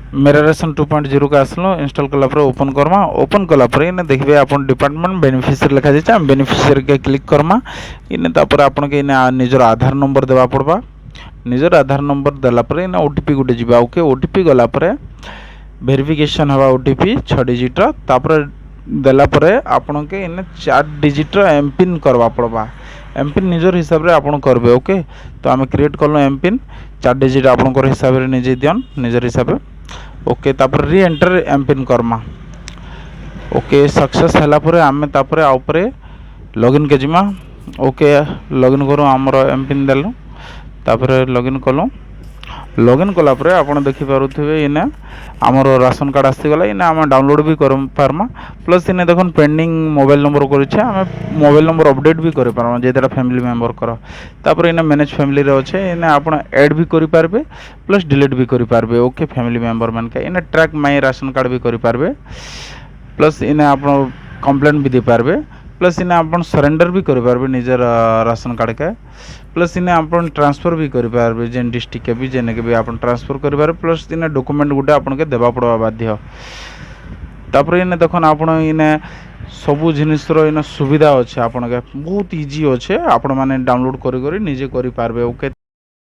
मेरा रेशन 2.0 का आसलो इंस्टॉल कला ओपन करमा। ओपन कला इने देखिए आपन डिपार्टमेंट बेनिफिशियरी लिखा जाए आम बेनिफिशियरी के क्लिक करमा। इने तापर आपन के इने निजर आधार नंबर देवा पड़बा। निजर आधार नंबर देला पर इने ओटीपी गुटे जीवा। ओके ओटीपी गला पर वेरिफिकेशन हवा ओटीपी 6 डिजिट तापर देला पर आपन के इने 4 डिजिट एम पिन करवा पड़बा। एम पिन निजर हिसाब रे आपन करबे। ओके तो आम क्रिएट करलो एम पिन 4 डिजिट आपन हिसाब रे निजे दियन निजर हिसाब। ओके तापर री एंटर एम पिन करमा। ओके सक्सेस हैला परे आमे तापरे आउपरे लॉगिन के जिमा। ओके लॉगिन करू हमर एम पिन देलु तापरे लॉगिन कलु। लॉगिन कला परे आपण देखि पारुथिबे इने हमर राशन कार्ड आसी गला। इने हम डाउनलोड भी कर पारमा। प्लस इने देखन पेंडिंग मोबाइल नंबर करिछे हमें मोबाइल नंबर अपडेट भी करे पारमा जेतेटा फैमिली मेंबर कर। तापर इने मैनेज फैमिली रे अछि इने आपण ऐड भी करि पारबे प्लस डिलीट भी करि पारबे। ओके फैमिली मेंबर मान के इने ट्रैक माय राशन कार्ड भी करि पारबे। प्लस इने आपण कंप्लेंट भी दे पारबे। प्लस इने आपण सरेंडर भी करि पारबे निजर राशन कार्ड के। प्लस इने आपण ट्रांसफर भी करि पारबे जेन डिस्ट्रिक्ट के भी जेने के भी आपण ट्रांसफर करि पारबे। प्लस इने डॉक्यूमेंट गुटे आपण के देबा पड़बा बाध्य। तापर इने देखन आपण इने सबु जिनिसरो इने सुविधा अछि आपण के बहुत इजी अछि। आपण माने डाउनलोड करि करि निजे करि पारबे। ओके।